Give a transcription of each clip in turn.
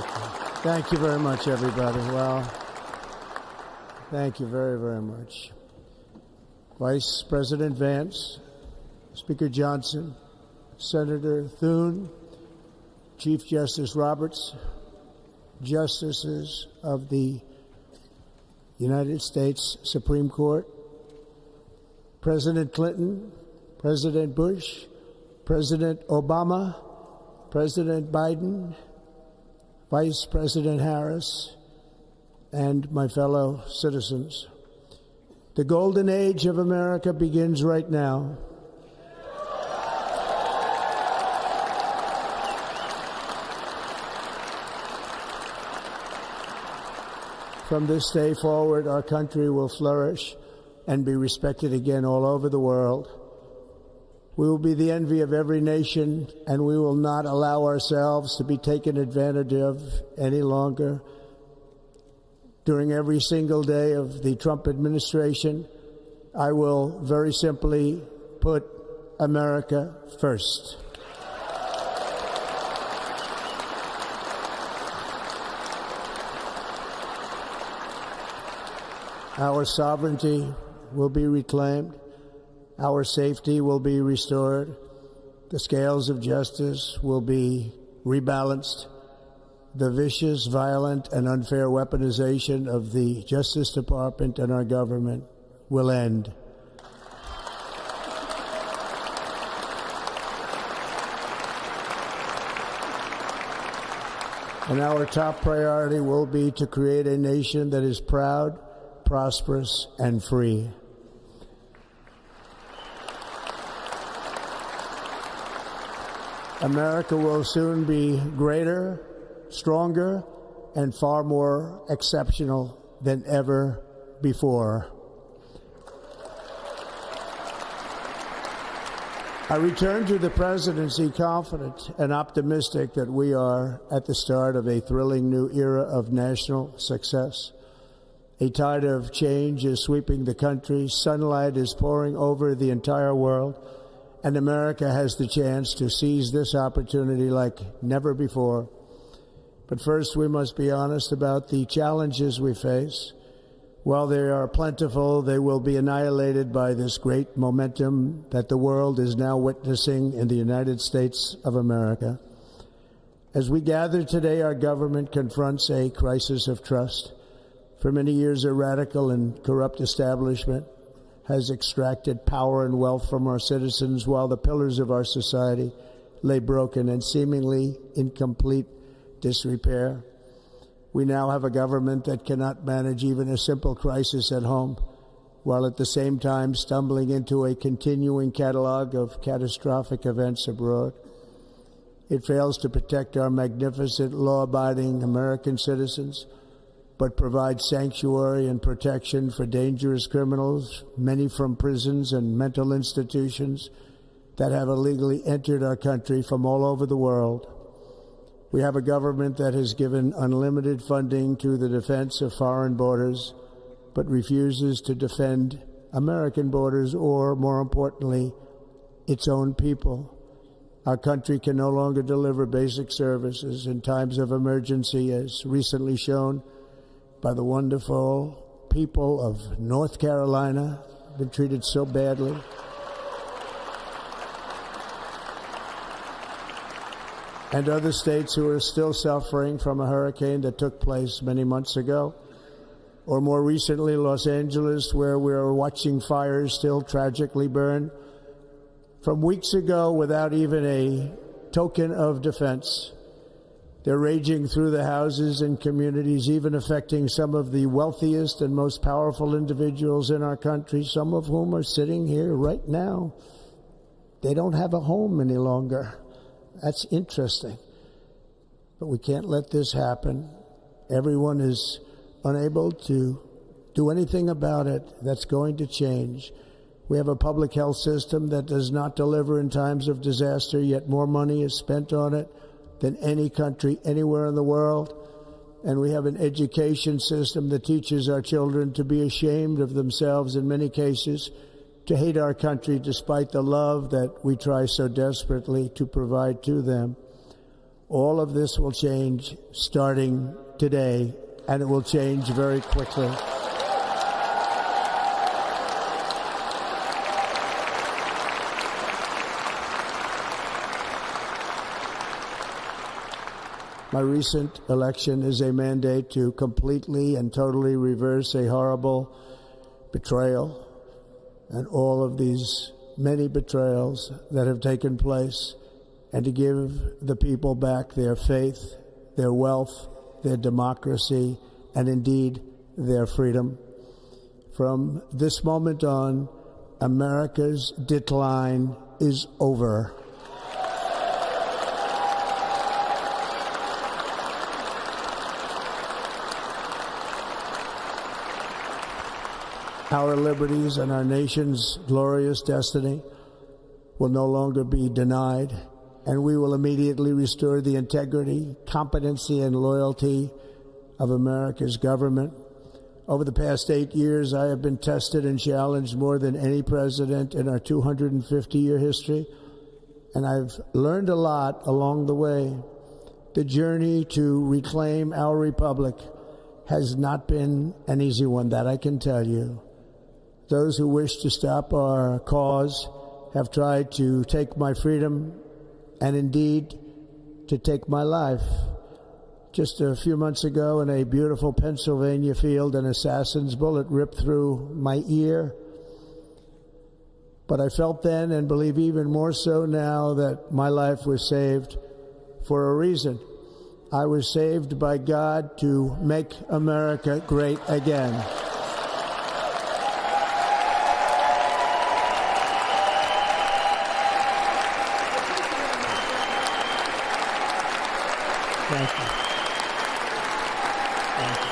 Thank you very much, everybody. Well, thank you very, very much. Vice President Vance, Speaker Johnson, Senator Thune, Chief Justice Roberts, Justices of the United States Supreme Court, President Clinton, President Bush, President Obama, President Biden, Vice President Harris, and my fellow citizens. The golden age of America begins right now. From this day forward, our country will flourish and be respected again all over the world. We will be the envy of every nation, and we will not allow ourselves to be taken advantage of any longer. During every single day of the Trump administration, I will very simply put America first. Our sovereignty will be reclaimed. Our safety will be restored. The scales of justice will be rebalanced. The vicious, violent, and unfair weaponization of the Justice Department and our government will end. And our top priority will be to create a nation that is proud, prosperous, and free. America will soon be greater, stronger, and far more exceptional than ever before. I return to the presidency confident and optimistic that we are at the start of a thrilling new era of national success. A tide of change is sweeping the country. Sunlight is pouring over the entire world. And America has the chance to seize this opportunity like never before. But first, we must be honest about the challenges we face. While they are plentiful, they will be annihilated by this great momentum that the world is now witnessing in the United States of America. As we gather today, our government confronts a crisis of trust. For many years, a radical and corrupt establishment has extracted power and wealth from our citizens while the pillars of our society lay broken and seemingly in complete disrepair. We now have a government that cannot manage even a simple crisis at home, while at the same time stumbling into a continuing catalog of catastrophic events abroad. It fails to protect our magnificent, law-abiding American citizens, but provides sanctuary and protection for dangerous criminals, many from prisons and mental institutions that have illegally entered our country from all over the world. We have a government that has given unlimited funding to the defense of foreign borders, but refuses to defend American borders or, more importantly, its own people. Our country can no longer deliver basic services in times of emergency, as recently shown by the wonderful people of North Carolina, been treated so badly. And other states who are still suffering from a hurricane that took place many months ago. Or more recently, Los Angeles, where we are watching fires still tragically burn from weeks ago without even a token of defense. They're raging through the houses and communities, even affecting some of the wealthiest and most powerful individuals in our country, some of whom are sitting here right now. They don't have a home any longer. That's interesting. But we can't let this happen. Everyone is unable to do anything about it. That's going to change. We have a public health system that does not deliver in times of disaster, yet more money is spent on it than any country anywhere in the world. And we have an education system that teaches our children to be ashamed of themselves in many cases, to hate our country despite the love that we try so desperately to provide to them. All of this will change starting today, and it will change very quickly. My recent election is a mandate to completely and totally reverse a horrible betrayal and all of these many betrayals that have taken place, and to give the people back their faith, their wealth, their democracy, and indeed their freedom. From this moment on, America's decline is over. Our liberties and our nation's glorious destiny will no longer be denied, and we will immediately restore the integrity, competency, and loyalty of America's government. Over the past 8 years, I have been tested and challenged more than any president in our 250-year history, and I've learned a lot along the way. The journey to reclaim our republic has not been an easy one, that I can tell you. Those who wish to stop our cause have tried to take my freedom and indeed to take my life. Just a few months ago in a beautiful Pennsylvania field, an assassin's bullet ripped through my ear. But I felt then, and believe even more so now, that my life was saved for a reason. I was saved by God to make America great again. Thank you. Thank you.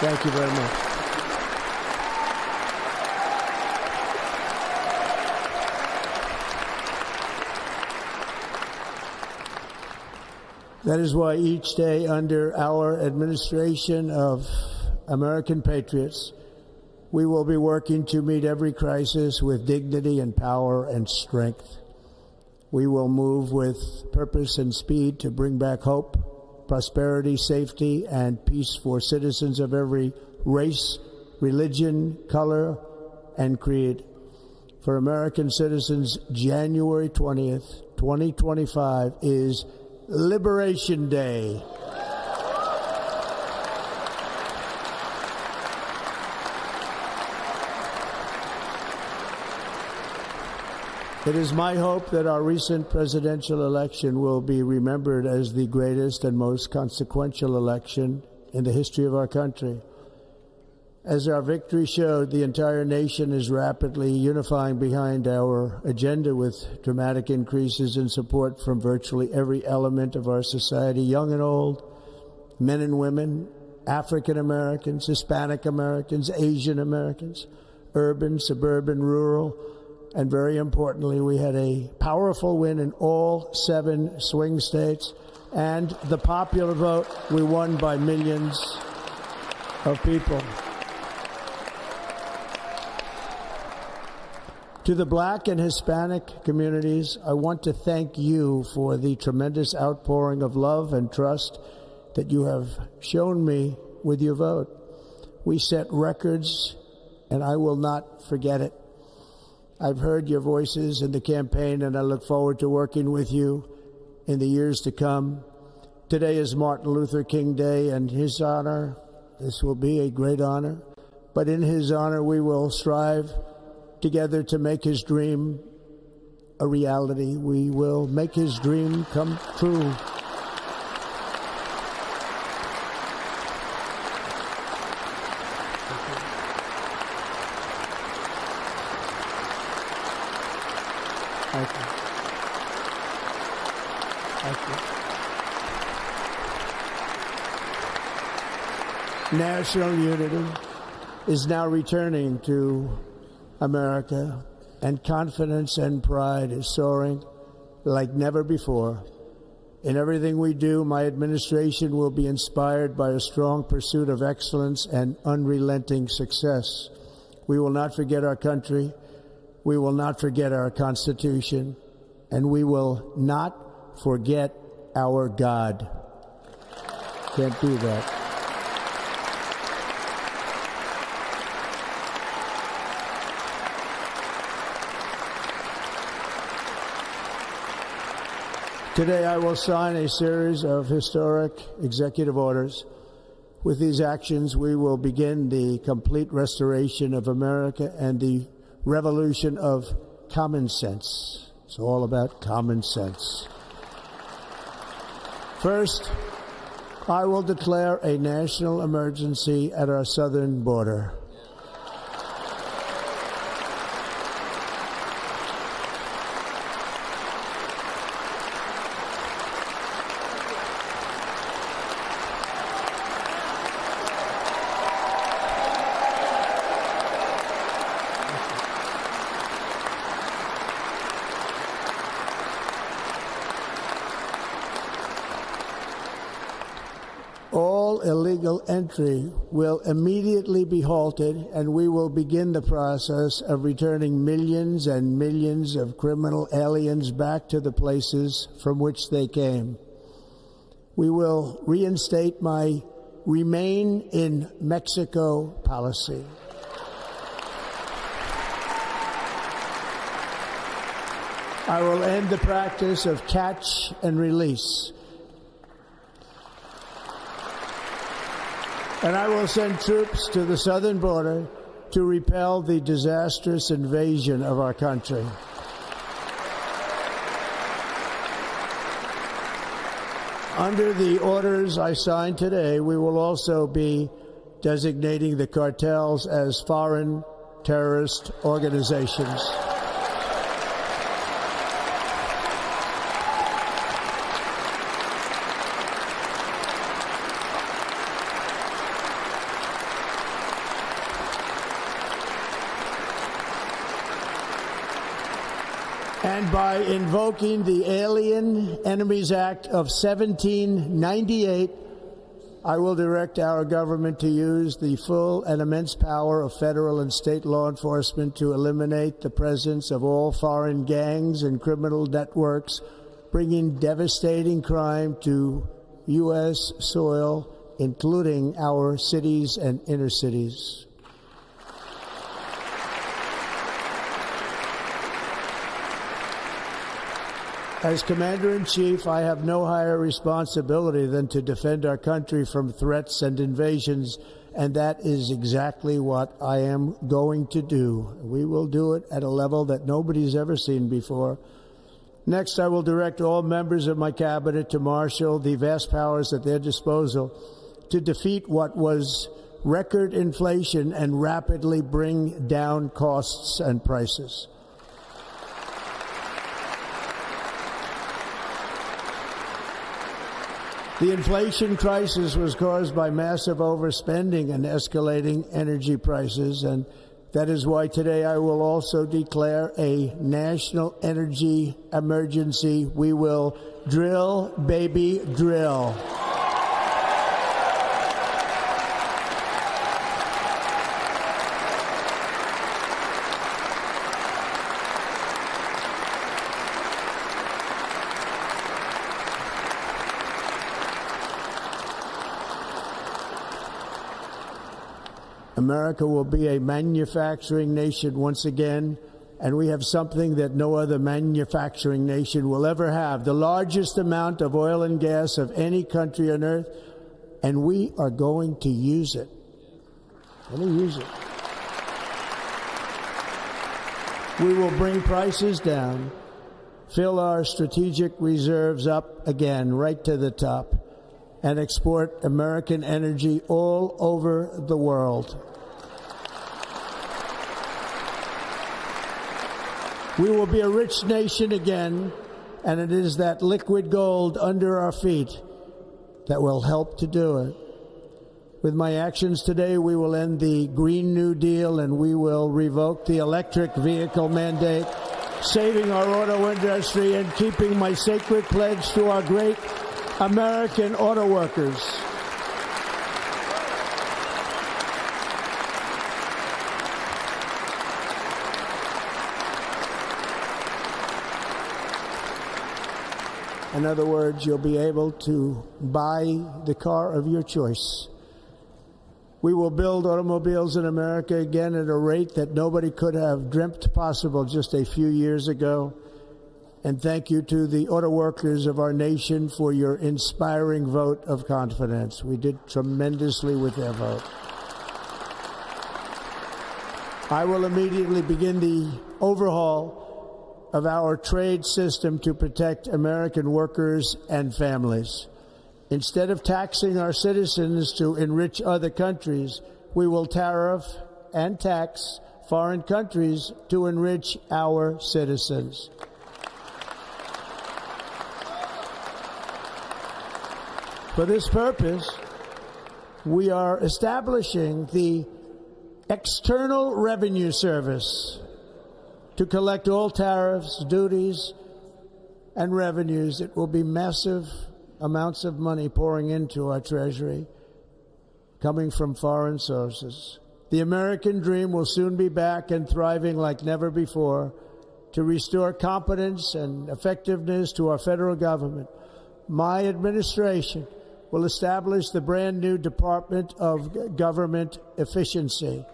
Thank you very much. That is why each day under our administration of American patriots, we will be working to meet every crisis with dignity and power and strength. We will move with purpose and speed to bring back hope, prosperity, safety, and peace for citizens of every race, religion, color, and creed. For American citizens, January 20th, 2025 is Liberation Day. It is my hope that our recent presidential election will be remembered as the greatest and most consequential election in the history of our country. As our victory showed, the entire nation is rapidly unifying behind our agenda with dramatic increases in support from virtually every element of our society, young and old, men and women, African Americans, Hispanic Americans, Asian Americans, urban, suburban, rural. And very importantly, we had a powerful win in all 7 swing states. And the popular vote, we won by millions of people. To the Black and Hispanic communities, I want to thank you for the tremendous outpouring of love and trust that you have shown me with your vote. We set records, and I will not forget it. I've heard your voices in the campaign, and I look forward to working with you in the years to come. Today is Martin Luther King Day, and his honor, this will be a great honor, but in his honor we will strive together to make his dream a reality. We will make his dream come true. Thank you. Thank you. National unity is now returning to America, and confidence and pride is soaring like never before. In everything we do, my administration will be inspired by a strong pursuit of excellence and unrelenting success. We will not forget our country. we will not forget our Constitution, and we will not forget our God. Can't do that. Today I will sign a series of historic executive orders. With these actions, we will begin the complete restoration of America and the revolution of common sense. It's all about common sense. First, I will declare a national emergency at our southern border. All illegal entry will immediately be halted, and we will begin the process of returning millions and millions of criminal aliens back to the places from which they came. We will reinstate my Remain in Mexico policy. I will end the practice of catch and release. And I will send troops to the southern border to repel the disastrous invasion of our country. Under the orders I signed today, we will also be designating the cartels as foreign terrorist organizations. And by invoking the Alien Enemies Act of 1798, I will direct our government to use the full and immense power of federal and state law enforcement to eliminate the presence of all foreign gangs and criminal networks, bringing devastating crime to U.S. soil, including our cities and inner cities. As Commander-in-Chief, I have no higher responsibility than to defend our country from threats and invasions, and that is exactly what I am going to do. We will do it at a level that nobody's ever seen before. Next, I will direct all members of my cabinet to marshal the vast powers at their disposal to defeat what was record inflation and rapidly bring down costs and prices. The inflation crisis was caused by massive overspending and escalating energy prices, and that is why today I will also declare a national energy emergency. We will drill, baby, drill. America will be a manufacturing nation once again, and we have something that no other manufacturing nation will ever have, the largest amount of oil and gas of any country on earth, and we are going to use it. We will bring prices down, fill our strategic reserves up again right to the top, and export American energy all over the world. We will be a rich nation again, and it is that liquid gold under our feet that will help to do it. With my actions today, we will end the Green New Deal, and we will revoke the electric vehicle mandate, saving our auto industry and keeping my sacred pledge to our great American auto workers. In other words, you'll be able to buy the car of your choice. We will build automobiles in America again at a rate that nobody could have dreamt possible just a few years ago. And thank you to the auto workers of our nation for your inspiring vote of confidence. We did tremendously with their vote. I will immediately begin the overhaul of our trade system to protect American workers and families. Instead of taxing our citizens to enrich other countries, we will tariff and tax foreign countries to enrich our citizens. For this purpose, we are establishing the External Revenue Service to collect all tariffs, duties, and revenues. It will be massive amounts of money pouring into our Treasury, coming from foreign sources. The American dream will soon be back and thriving like never before to restore competence and effectiveness to our federal government. My administration will establish the brand new Department of Government Efficiency.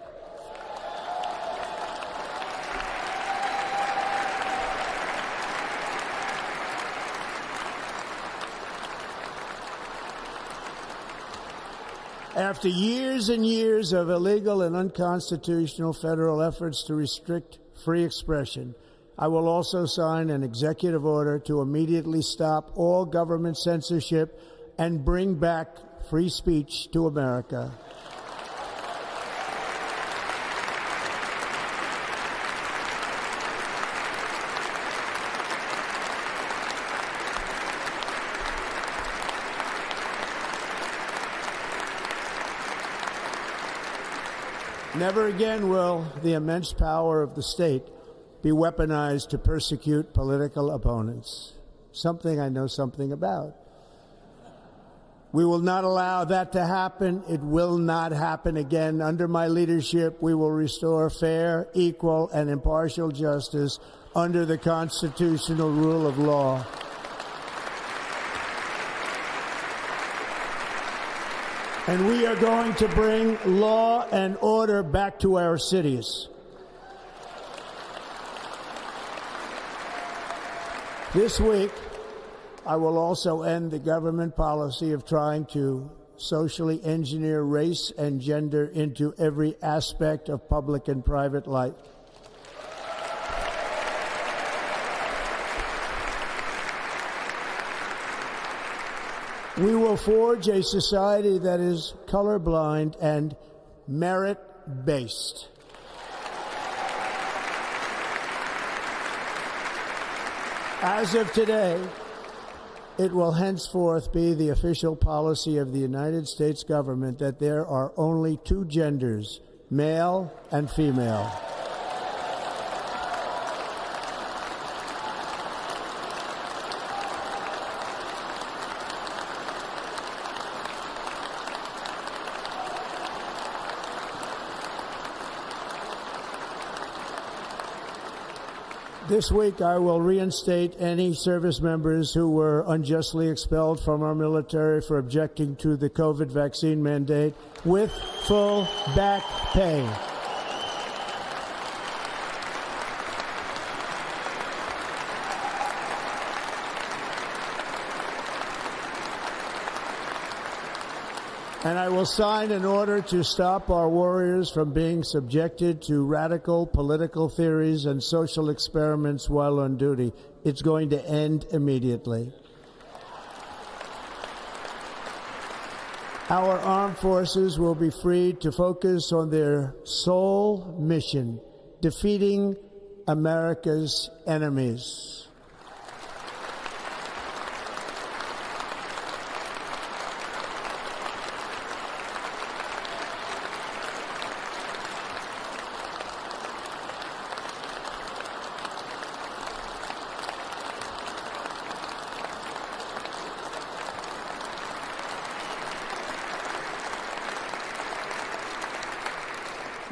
After years and years of illegal and unconstitutional federal efforts to restrict free expression, I will also sign an executive order to immediately stop all government censorship and bring back free speech to America. Never again will the immense power of the state be weaponized to persecute political opponents, something I know something about. We will not allow that to happen. It will not happen again. Under my leadership, we will restore fair, equal, and impartial justice under the constitutional rule of law. And we are going to bring law and order back to our cities. This week, I will also end the government policy of trying to socially engineer race and gender into every aspect of public and private life. We will forge a society that is colorblind and merit-based. As of today, it will henceforth be the official policy of the United States government that there are only two genders, male and female. This week, I will reinstate any service members who were unjustly expelled from our military for objecting to the COVID vaccine mandate with full back pay. And I will sign an order to stop our warriors from being subjected to radical political theories and social experiments while on duty. It's going to end immediately. Our armed forces will be free to focus on their sole mission, defeating America's enemies.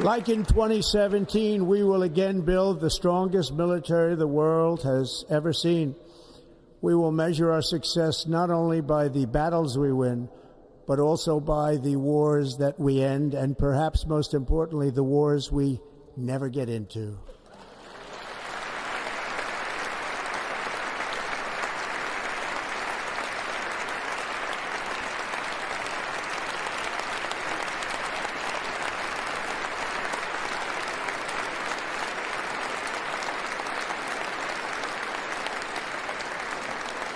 Like in 2017, we will again build the strongest military the world has ever seen. We will measure our success not only by the battles we win, but also by the wars that we end, and perhaps most importantly, the wars we never get into.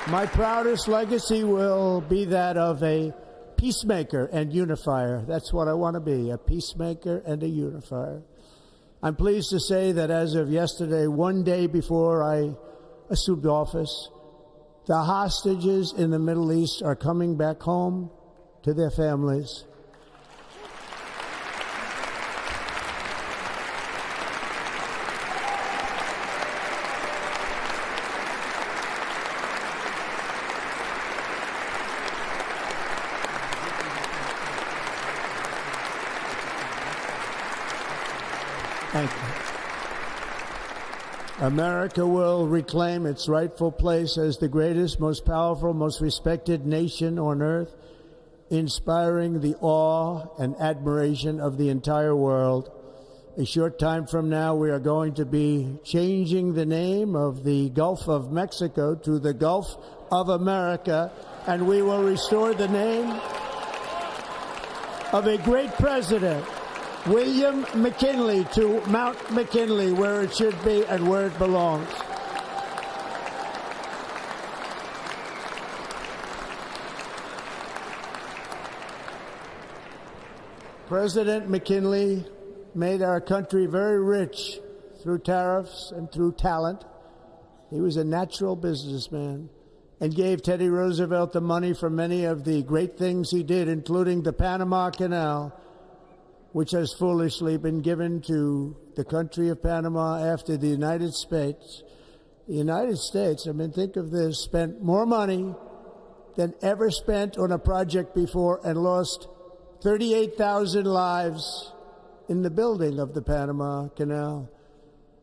My proudest legacy will be that of a peacemaker and unifier. That's what I want to be, a peacemaker and a unifier. I'm pleased to say that as of yesterday, one day before I assumed office, the hostages in the Middle East are coming back home to their families. Thank you. America will reclaim its rightful place as the greatest, most powerful, most respected nation on earth, inspiring the awe and admiration of the entire world. A short time from now, we are going to be changing the name of the Gulf of Mexico to the Gulf of America, and we will restore the name of a great president, William McKinley, to Mount McKinley, where it should be and where it belongs. President McKinley made our country very rich through tariffs and through talent. He was a natural businessman and gave Teddy Roosevelt the money for many of the great things he did, including the Panama Canal, which has foolishly been given to the country of Panama after the United States. The United States, I mean, think of this, spent more money than ever spent on a project before and lost 38,000 lives in the building of the Panama Canal.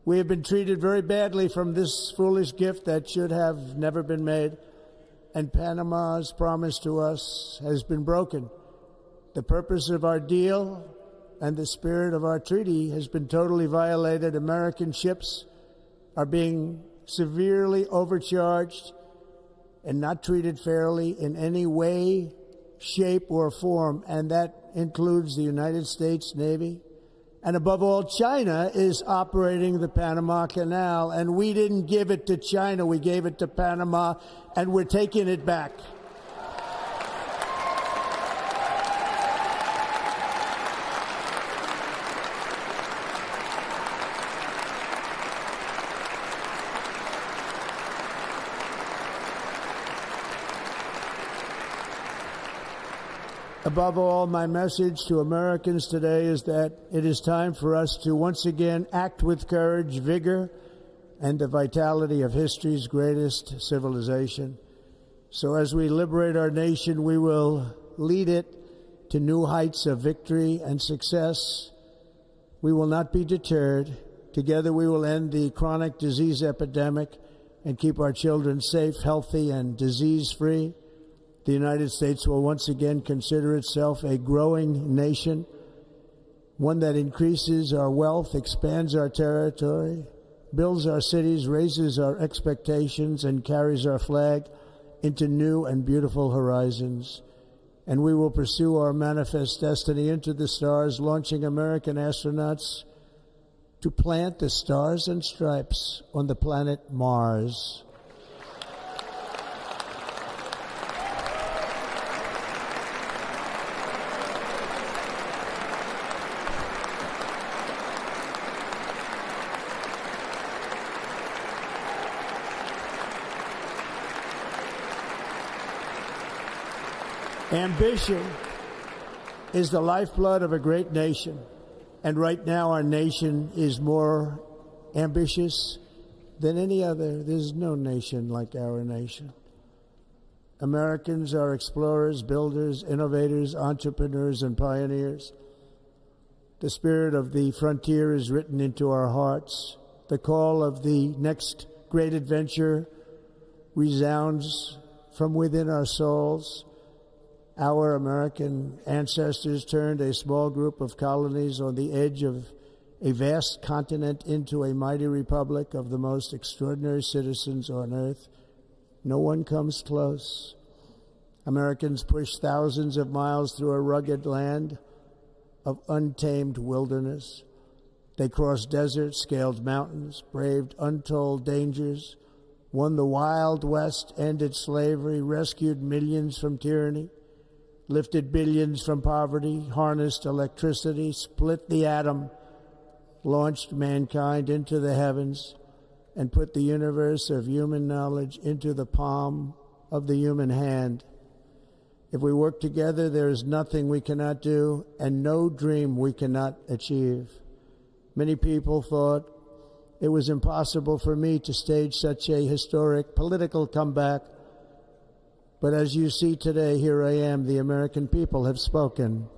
We have been treated very badly from this foolish gift that should have never been made, and Panama's promise to us has been broken. The purpose of our deal and the spirit of our treaty has been totally violated. American ships are being severely overcharged and not treated fairly in any way, shape, or form, and that includes the United States Navy. And above all, China is operating the Panama Canal, and we didn't give it to China, we gave it to Panama, and we're taking it back. Above all, my message to Americans today is that it is time for us to once again act with courage, vigor, and the vitality of history's greatest civilization. So as we liberate our nation, we will lead it to new heights of victory and success. We will not be deterred. Together we will end the chronic disease epidemic and keep our children safe, healthy, and disease-free. The United States will once again consider itself a growing nation, one that increases our wealth, expands our territory, builds our cities, raises our expectations, and carries our flag into new and beautiful horizons. And we will pursue our manifest destiny into the stars, launching American astronauts to plant the stars and stripes on the planet Mars. Ambition is the lifeblood of a great nation, and right now our nation is more ambitious than any other. There's no nation like our nation. Americans are explorers, builders, innovators, entrepreneurs, and pioneers. The spirit of the frontier is written into our hearts. The call of the next great adventure resounds from within our souls. Our American ancestors turned a small group of colonies on the edge of a vast continent into a mighty republic of the most extraordinary citizens on earth. No one comes close. Americans pushed thousands of miles through a rugged land of untamed wilderness. They crossed deserts, scaled mountains, braved untold dangers, won the Wild West, ended slavery, rescued millions from tyranny, lifted billions from poverty, harnessed electricity, split the atom, launched mankind into the heavens, and put the universe of human knowledge into the palm of the human hand. If we work together, there is nothing we cannot do and no dream we cannot achieve. Many people thought it was impossible for me to stage such a historic political comeback. But as you see today, here I am. The American people have spoken.